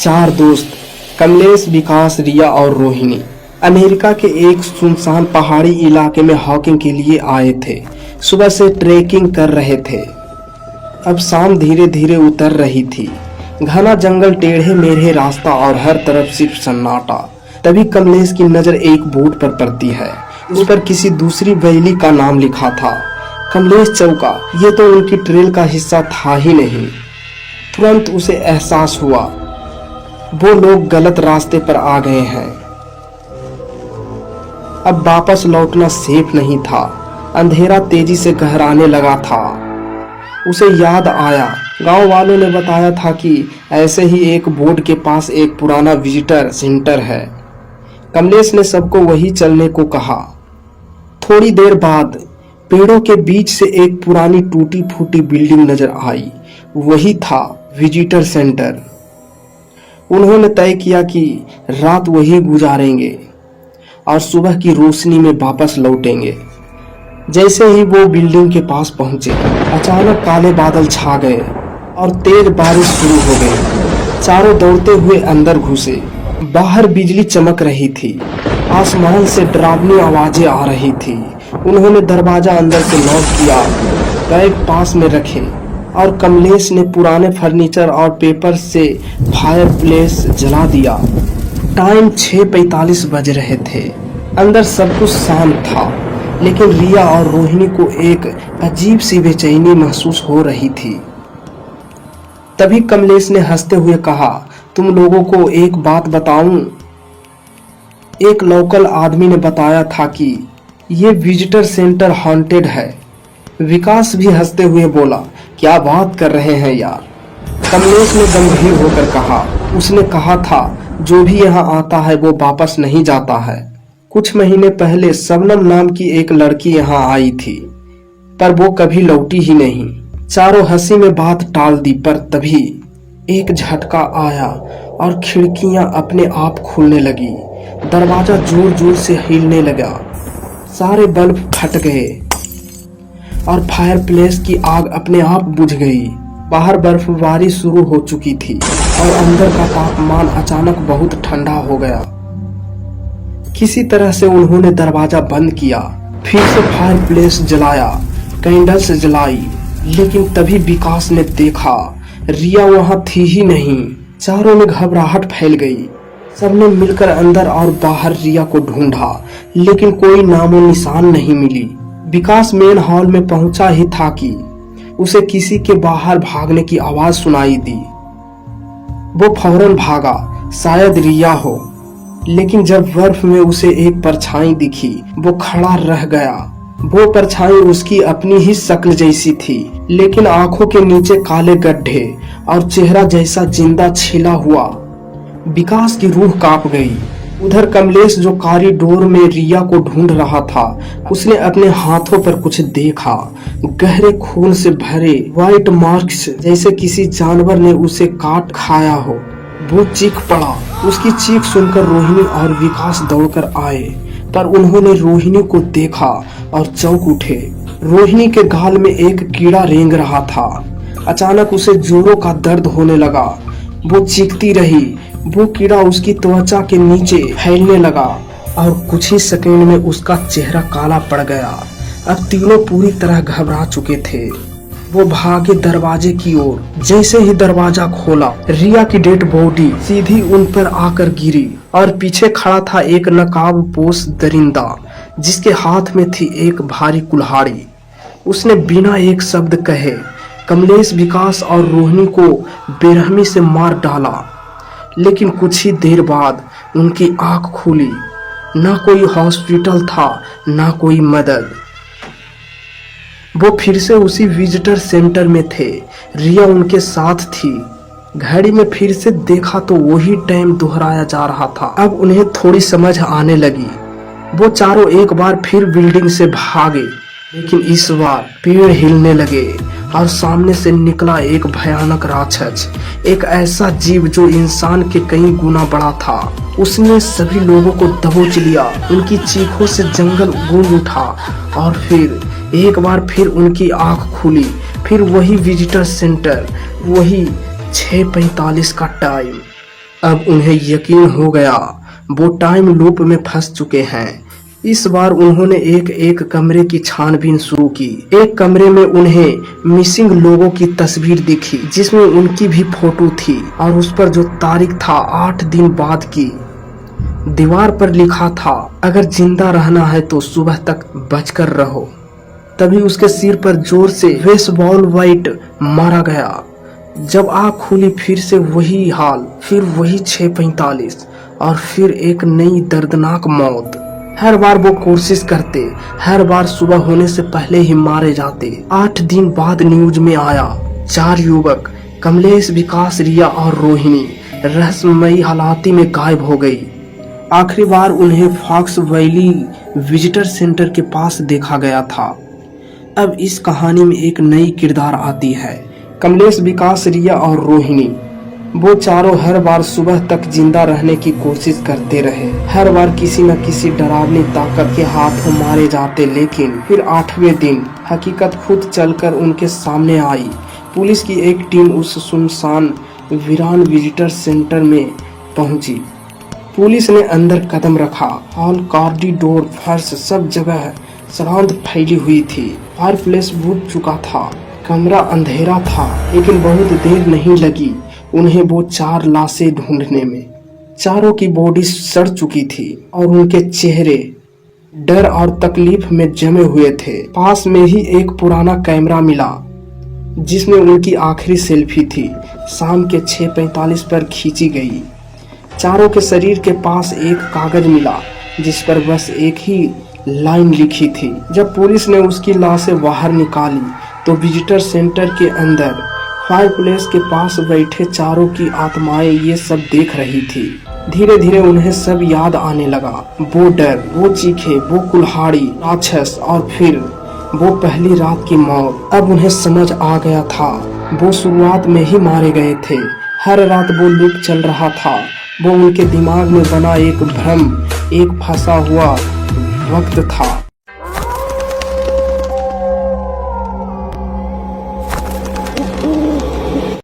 चार दोस्त कमलेश, विकास, रिया और रोहिणी अमेरिका के एक सुनसान पहाड़ी इलाके में हॉकिंग के लिए आए थे। सुबह से ट्रेकिंग कर रहे थे। अब शाम धीरे धीरे उतर रही थी। घना जंगल, टेढ़े मेढ़े रास्ता और हर तरफ सिर्फ सन्नाटा। तभी कमलेश की नजर एक बोर्ड पर पड़ती है। उस पर किसी दूसरी वैली का नाम लिखा था। कमलेश चौंका। ये तो उनकी ट्रेल का हिस्सा था ही नहीं। तुरंत उसे एहसास हुआ, वो लोग गलत रास्ते पर आ गए हैं। अब वापस लौटना सेफ नहीं था। अंधेरा तेजी से गहराने लगा था। उसे याद आया, गांव वालों ने बताया था कि ऐसे ही एक बोर्ड के पास एक पुराना विजिटर सेंटर है। कमलेश ने सबको वही चलने को कहा। थोड़ी देर बाद पेड़ों के बीच से एक पुरानी टूटी फूटी बिल्डिंग नजर आई। वही था विजिटर सेंटर। उन्होंने तय किया कि रात वही गुजारेंगे और सुबह की रोशनी में वापस लौटेंगे। जैसे ही वो बिल्डिंग के पास पहुंचे, अचानक काले बादल छा गए और तेज बारिश शुरू हो गई। चारों दौड़ते हुए अंदर घुसे। बाहर बिजली चमक रही थी। आसमान से डरावनी आवाजें आ रही थी। उन्होंने दरवाजा अंदर से लॉक किया, बैग पास में रखे और कमलेश ने पुराने फर्नीचर और पेपर से फायरप्लेस जला दिया। टाइम 6:45 बज रहे थे। अंदर सब कुछ शांत था, लेकिन रिया और रोहिणी को एक अजीब सी बेचैनी महसूस हो रही थी। तभी कमलेश ने हंसते हुए कहा, तुम लोगों को एक बात बताऊं? एक लोकल आदमी ने बताया था कि ये विजिटर सेंटर हॉन्टेड है। विकास भी हंसते हुए बोला, क्या बात कर रहे हैं यार। कमलेश ने गंभीर होकर कहा, उसने कहा था जो भी यहाँ आता है वो वापस नहीं जाता है। कुछ महीने पहले शबनम नाम की एक लड़की यहाँ आई थी, पर वो कभी लौटी ही नहीं। चारों हंसी में बात टाल दी, पर तभी एक झटका आया और खिड़कियां अपने आप खुलने लगी। दरवाजा जोर जोर से हिलने लगा। सारे बल्ब फट गए और फायरप्लेस की आग अपने आप बुझ गई। बाहर बर्फबारी शुरू हो चुकी थी और अंदर का तापमान अचानक बहुत ठंडा हो गया। किसी तरह से उन्होंने दरवाजा बंद किया, फिर से फायरप्लेस जलाया, कैंडल्स जलाई, लेकिन तभी विकास ने देखा रिया वहां थी ही नहीं। चारों में घबराहट फैल गई। सबने मिलकर अंदर और बाहर रिया को ढूंढा, लेकिन कोई नामो निशान नहीं मिली। विकास मेन हॉल में पहुंचा ही था कि उसे किसी के बाहर भागने की आवाज सुनाई दी। वो फौरन भागा, शायद रिया हो। लेकिन जब बर्फ में उसे एक परछाई दिखी, वो खड़ा रह गया। वो परछाई उसकी अपनी ही शक्ल जैसी थी, लेकिन आंखों के नीचे काले गड्ढे और चेहरा जैसा जिंदा छिला हुआ। विकास की रूह कांप गई। उधर कमलेश जो कॉरिडोर में रिया को ढूंढ रहा था, उसने अपने हाथों पर कुछ देखा। गहरे खून से भरे व्हाइट मार्क्स, जैसे किसी जानवर ने उसे काट खाया हो। वो चीख पड़ा। उसकी चीख सुनकर रोहिणी और विकास दौड़कर आए, पर उन्होंने रोहिणी को देखा और चौंक उठे। रोहिणी के गाल में एक कीड़ा रेंग रहा था। अचानक उसे जोरों का दर्द होने लगा। वो चीखती रही। वो कीड़ा उसकी त्वचा के नीचे फैलने लगा और कुछ ही सेकंड में उसका चेहरा काला पड़ गया। अब तीनों पूरी तरह घबरा चुके थे। वो भागे दरवाजे की ओर। जैसे ही दरवाजा खोला, रिया की डेड बॉडी सीधी उन पर आकर गिरी और पीछे खड़ा था एक नकाबपोश दरिंदा, जिसके हाथ में थी एक भारी कुल्हाड़ी। उसने बिना एक शब्द कहे कमलेश, विकास और रोहिणी को बेरहमी से मार डाला। लेकिन कुछ ही देर बाद उनकी आंख खुली। ना कोई हॉस्पिटल था, ना कोई मदद। वो फिर से उसी विजिटर सेंटर में थे। रिया उनके साथ थी। घड़ी में फिर से देखा तो वही टाइम दोहराया जा रहा था। अब उन्हें थोड़ी समझ आने लगी। वो चारों एक बार फिर बिल्डिंग से भागे, लेकिन इस बार पेड़ हिलने लगे और सामने से निकला एक भयानक राक्षस, एक ऐसा जीव जो इंसान के कई गुना बड़ा था। उसने सभी लोगों को दबोच लिया। उनकी चीखों से जंगल गूंज उठा और फिर एक बार फिर उनकी आंख खुली। फिर वही विजिटर सेंटर, वही 6:45 का टाइम। अब उन्हें यकीन हो गया वो टाइम लूप में फंस चुके हैं। इस बार उन्होंने एक एक कमरे की छानबीन शुरू की। एक कमरे में उन्हें मिसिंग लोगों की तस्वीर दिखी जिसमें उनकी भी फोटो थी और उस पर जो तारीख था 8 दिन बाद की। दीवार पर लिखा था, अगर जिंदा रहना है तो सुबह तक बचकर रहो। तभी उसके सिर पर जोर से बेसबॉल बैट मारा गया। जब आँख खुली फिर से वही हाल, फिर वही 6:45 और फिर एक नई दर्दनाक मौत। हर बार वो कोशिश करते, हर बार सुबह होने से पहले ही मारे जाते। 8 दिन बाद न्यूज में आया 4 युवक कमलेश, विकास, रिया और रोहिणी रहस्यमयी हालाती में गायब हो गई। आखिरी बार उन्हें फॉक्स वैली विजिटर सेंटर के पास देखा गया था। अब इस कहानी में एक नई किरदार आती है, कमलेश, विकास, रिया और रोहिणी। वो चारों हर बार सुबह तक जिंदा रहने की कोशिश करते रहे। हर बार किसी न किसी डरावनी ताकत के हाथों मारे जाते, लेकिन फिर 8वें दिन हकीकत खुद चलकर उनके सामने आई। पुलिस की एक टीम उस सुनसान वीरान विजिटर सेंटर में पहुंची। पुलिस ने अंदर कदम रखा। हॉल, कॉरिडोर, फर्श, सब जगह सरांत फैली हुई थी। फायरप्लेस बुझ चुका था। कमरा अंधेरा था, लेकिन बहुत देर नहीं लगी उन्हें वो 4 लाशें ढूंढने में। चारों की बॉडी सड़ चुकी थी और उनके चेहरे डर और तकलीफ में जमे हुए थे। पास में ही एक पुराना कैमरा मिला जिसमें उनकी आखिरी सेल्फी थी, शाम के 6:45 पर खींची गई। चारों के शरीर के पास एक कागज मिला जिस पर बस एक ही लाइन लिखी थी। जब पुलिस ने उसकी लाशें बाहर निकाली तो विजिटर सेंटर के अंदर फायरप्लेस के पास बैठे चारों की आत्माएं ये सब देख रही थी। धीरे धीरे उन्हें सब याद आने लगा, वो डर, वो चीखें, वो कुल्हाड़ी, राक्षस और फिर वो पहली रात की मौत। अब उन्हें समझ आ गया था, वो शुरुआत में ही मारे गए थे। हर रात वो लूप चल रहा था। वो उनके दिमाग में बना एक भ्रम, एक फंसा हुआ वक्त था।